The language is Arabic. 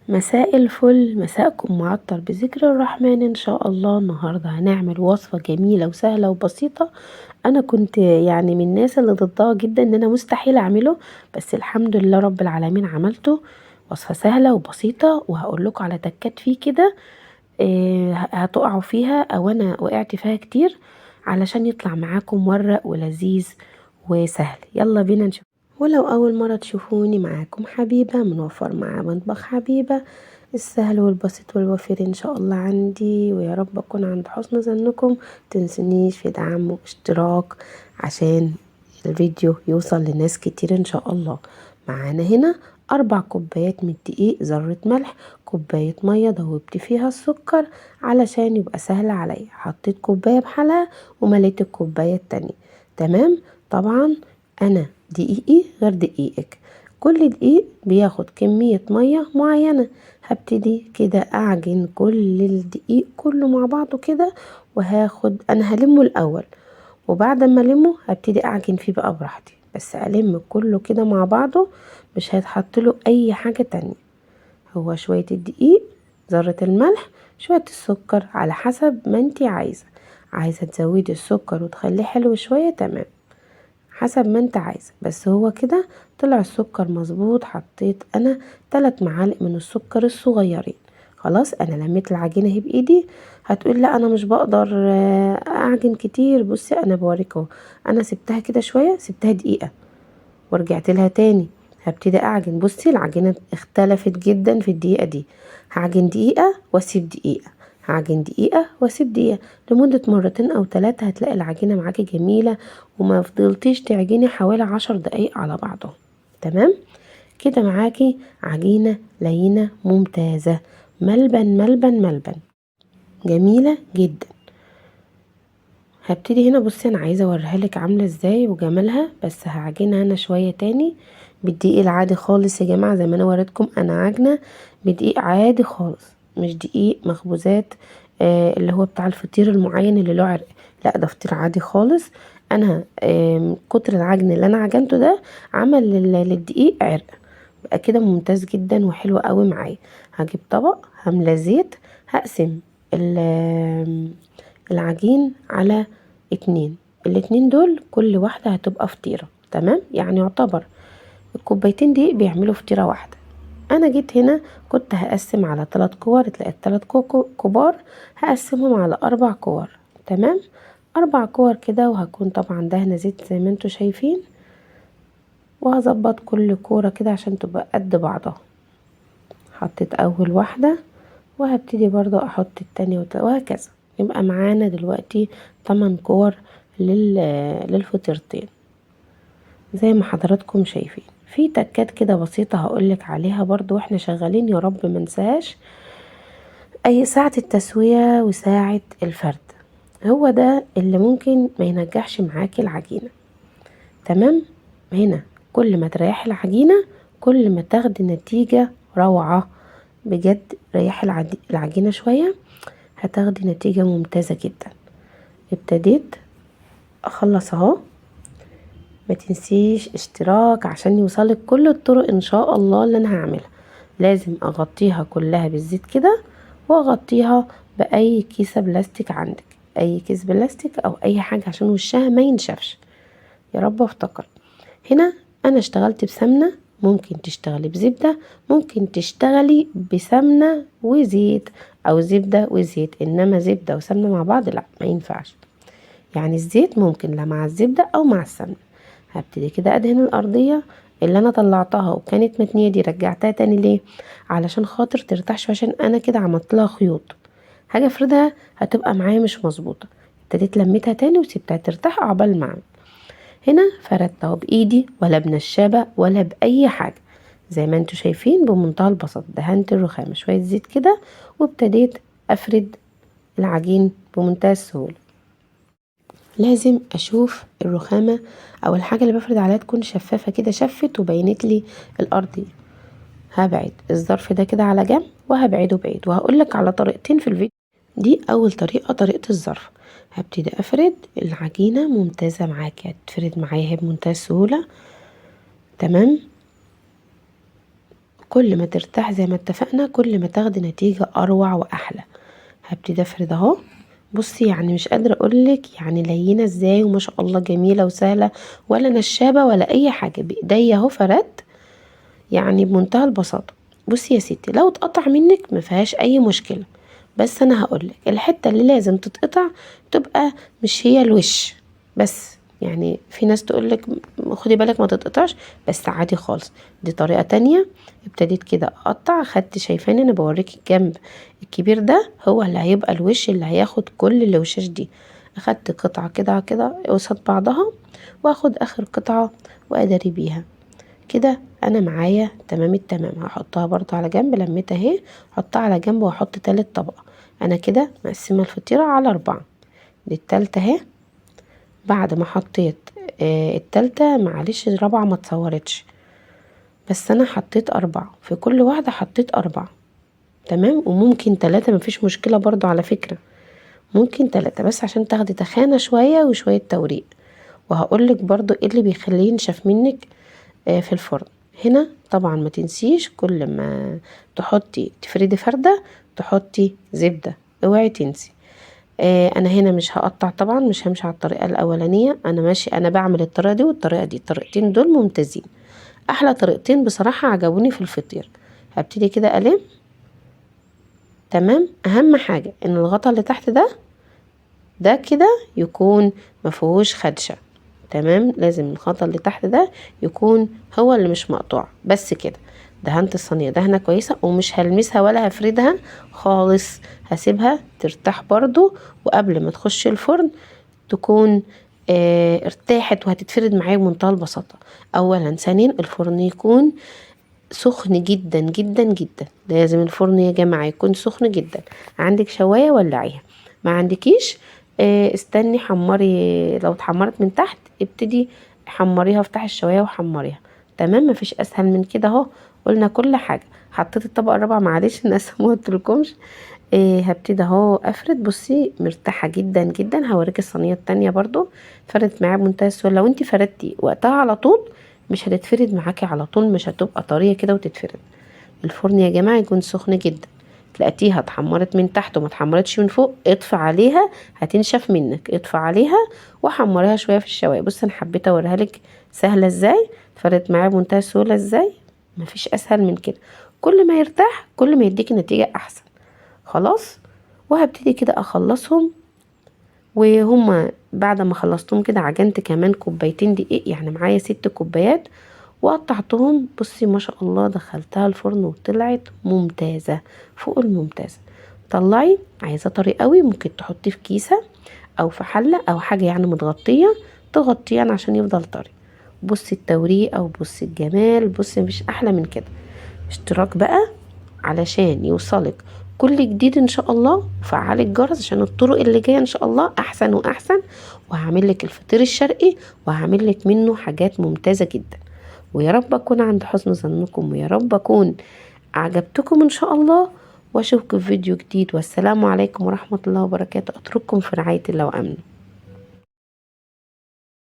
مساء الفل، مساءكم معطر بذكر الرحمن. ان شاء الله النهارده هنعمل وصفه جميله وسهله وبسيطه. انا كنت من الناس اللي ضدها جدا، ان انا مستحيل اعمله، بس الحمد لله رب العالمين عملته. وصفه سهله وبسيطه، وهقول لكم على تكات فيه كده. هتقعوا فيها او انا وقعت فيها كتير، علشان يطلع معاكم مورق ولذيذ وسهل. يلا بينا نشوف. ولو أول مرة تشوفوني، معاكم حبيبة منوفر مع مطبخ حبيبة، السهل والبسيط والوفير إن شاء الله عندي، ويا رب أكون عند حسن ظنكم. تنسونيش في دعم واشتراك عشان الفيديو يوصل لناس كتير إن شاء الله. معانا هنا 4 كوبايات من الدقيق، ذرة ملح، كوباية مية دوبت فيها السكر علشان يبقى سهل عليا. حطيت كوباية بحالها ومليت الكوباية التانية. تمام. طبعا أنا دقيقي غير دقيقك، كل دقيق بياخد كمية مية معينة. هبتدي كده اعجن كل الدقيق كله مع بعضه كده، انا هلمه الاول، وبعد ما المه هبتدي اعجن فيه بقى براحتي، بس الم كله كده مع بعضه، مش هيتحط له اي حاجة تانية. هو شوية الدقيق، ذرة الملح، شوية السكر على حسب ما انتي عايزة تزودي السكر وتخليه حلو شوية، تمام، حسب ما انت عايزه. بس هو كده طلع السكر مظبوط. حطيت انا 3 معالق من السكر الصغيرين. خلاص انا لميت العجينه اهي بايدي. هتقول لا انا مش بقدر اعجن كتير. بصي انا بوريك اهو، انا سبتها كده شويه، سبتها دقيقه ورجعت لها تاني. هبتدي اعجن. بصي العجينه اختلفت جدا في الدقيقه دي. هعجن دقيقه واسيب دقيقه، هعجن دقيقه واسيب دقيقه، لمده مرتين او 3 هتلاقي العجينه معاكي جميله، وما فضلتيش تعجني حوالي 10 دقايق على بعضهم. تمام كده معاكي عجينه لينه ممتازه، ملبن ملبن ملبن، جميله جدا. هبتدي هنا. بصي انا عايزه اوريها لك عامله ازاي وجمالها، بس هعجنها انا شويه تاني بالدقيق العادي خالص يا جماعه. زي ما انا وريتكم انا عاجنه بدقيق عادي خالص، مش دقيق مخبوزات اللي هو بتاع الفطير المعين اللي له عرق، لا ده فطير عادي خالص. انا كتر العجن اللي انا عجنته ده عمل للدقيق عرق، بقى كده ممتاز جدا وحلو قوي معايا. هجيب طبق هملى زيت، هقسم العجين على 2. الاتنين دول كل واحدة هتبقى فطيرة، تمام، يعني يعتبر الكوبايتين دي بيعملوا فطيرة واحدة. انا جيت هنا كنت هقسم على 3 كور، تلاقيت 3 كبار هقسمهم على 4 كور. تمام، 4 كور كده، وهكون طبعا دهنة زيت زي ما انتوا شايفين، وهظبط كل كورة كده عشان تبقى قد بعضها. حطيت اول واحدة، وهبتدي برضو احط التانية وهكذا. يبقى معانا دلوقتي 8 كور للفطيرتين زي ما حضراتكم شايفين. في تكات كده بسيطة هقولك عليها برضو واحنا شغالين، يا رب منساهاش. اي ساعة التسوية وساعة الفرد، هو ده اللي ممكن ما ينجحش معاكي العجينة. تمام، هنا كل ما تريحي العجينة كل ما تاخدي نتيجة روعة بجد. ريحي العجينة شوية هتاخدي نتيجة ممتازة جدا. ابتديت اخلص اهو. ما تنسيش اشتراك عشان يوصلك كل الطرق ان شاء الله اللي انا هعملها. لازم اغطيها كلها بالزيت كده، واغطيها باي كيسة بلاستيك عندك، اي كيس بلاستيك او اي حاجة عشان وشها ما ينشفش. يا رب افتكر. هنا انا اشتغلت بسمنة، ممكن تشتغلي بزبدة، ممكن تشتغلي بسمنة وزيت او زبدة وزيت، انما زبدة وسمنة مع بعض لا ما ينفعش. يعني الزيت ممكن لا مع الزبدة او مع السمنة. هبتدي كده ادهن الارضية اللي انا طلعتها وكانت متنية دي، رجعتها تاني ليه؟ علشان خاطر ترتاح شوية، عشان انا كده عملت لها خيوط، حاجة افردها هتبقى معايا مش مظبوطة. ابتديت لميتها تاني وسبتها ترتاح عقبال ما هنا فردتها بايدي ولا بنشابة ولا باي حاجة، زي ما انتوا شايفين بمنتهى البساطة. دهنت الرخامة شوية زيت كده، وابتديت افرد العجين بمنتهى السهولة. لازم اشوف الرخامة او الحاجة اللي بفرد عليها تكون شفافة كده، شفت وبينت لي الارض. هبعد الظرف ده كده على جنب، وهبعده بعيد، وهقولك على طريقتين في الفيديو. دي اول طريقة، طريقة الظرف. هبتدي افرد العجينة ممتازة معاكي، هتفرد معايا بمنتهى السهولة. تمام، كل ما ترتاح زي ما اتفقنا كل ما تاخدي نتيجة اروع واحلى. هبتدي افرد اهو. بصي يعني مش قادرة اقولك يعني لينة ازاي وما شاء الله جميلة وسهلة، ولا نشابة ولا اي حاجة، بايديا اهو فردت يعني بمنتهى البساطة. بصي يا ستي لو اتقطع منك مفيهاش اي مشكلة، بس انا هقولك الحتة اللي لازم تتقطع تبقى مش هي الوش بس. يعني في ناس تقولك خدي بالك ما تتقطعش، بس عادي خالص، دي طريقة تانية. ابتديت كده اقطع، خدت شايفاني انا بوريكي الجنب الكبير ده هو اللي هيبقى الوش اللي هياخد كل الوشاش دي. اخدت قطعة كده كده قصاد بعضها، واخد اخر قطعة واداري بيها كده. انا معايا تمام التمام. هحطها برضو على جنب، لميتها اهي، احطها على جنب واحط تالت طبقة. انا كده مقسمة الفطيرة على 4. دي التالتة اهي. بعد ما حطيت التالتة، معلش الرابعة ما اتصورتش، بس انا حطيت 4 في كل واحدة، حطيت 4 تمام. وممكن 3 مفيش مشكلة برضو على فكرة، ممكن 3 بس عشان تاخدي تخانة شوية وشوية توريق. وهقولك برضو ايه اللي بيخليه ينشف منك في الفرن. هنا طبعا ما تنسيش كل ما تحطي تفردي فردة تحطي زبدة، اوعي تنسي. انا هنا مش هقطع طبعا، مش همشي على الطريقة الاولانية، انا ماشي، انا بعمل الطريقة دي والطريقة دي، الطريقتين دول ممتازين، احلى طريقتين بصراحة عجبوني في الفطير. هبتدي كده الم تمام. اهم حاجة ان الغطا اللي تحت ده كده يكون مفيهوش خدشة تمام. لازم الخطا اللي تحت ده يكون هو اللي مش مقطوع، بس كده. دهنت الصينية دهنة كويسة، ومش هلمسها ولا هفردها خالص، هسيبها ترتاح برضو، وقبل ما تخش الفرن تكون ارتاحت وهتتفرد معايا بمنتهى البساطة. اولا ثانيا الفرن يكون سخن جدا جدا جدا، لازم الفرن يا جماعة يكون سخن جدا. عندك شواية ولعيها، ما عندكيش استني حمري، لو اتحمرت من تحت ابتدي حمريها، افتحي الشواية وحمريها تمام. مفيش اسهل من كده اهو. قلنا كل حاجة. حطيت الطبقة الرابعة، معلش انا ما قلتلكمش. هبتدي اهو افرد. بصي مرتاحة جدا جدا. هوريك الصينية التانية برضو فردت معايا بمنتهى السهولة. لو انت فردتي وقتها على طول مش هتتفرد معاكي على طول، مش هتبقى طرية كده وتتفرد. الفرن يا جماعة يكون سخن جدا. تلاقيها اتحمرت من تحت وما اتحمرتش من فوق، اطفي عليها هتنشف منك، اطفي عليها وحمريها شوية في الشوايه. بص انا حبيت اوريها لك سهلة ازاي، اتفردت معايا بمنتهى السهولة ازاي، مفيش اسهل من كده. كل ما يرتاح كل ما يديكي نتيجة احسن. خلاص. وهبتدي كده اخلصهم، وهما بعد ما خلصتهم كده عجنت كمان كوبايتين دقيق، يعني معايا 6 كوبايات، وقطعتهم. بصي ما شاء الله دخلتها الفرن وطلعت ممتازة فوق الممتازة. طلعي عايزة طري قوي ممكن تحطيه في كيسة او في حلة او حاجة يعني متغطية، تغطيه يعني عشان يفضل طري. بصي التوريق او بصي الجمال، بصي مش احلى من كده. اشتراك بقى علشان يوصلك كل جديد ان شاء الله، وفعلي الجرس عشان الطرق اللي جايه ان شاء الله احسن واحسن. وهعمل لك الفطير الشرقي وهعمل لك منه حاجات ممتازه جدا. ويا رب اكون عند حسن ظنكم، ويا رب اكون اعجبتكم ان شاء الله. واشوفكم في فيديو جديد، والسلام عليكم ورحمه الله وبركاته. اترككم في رعايه الله وامنه.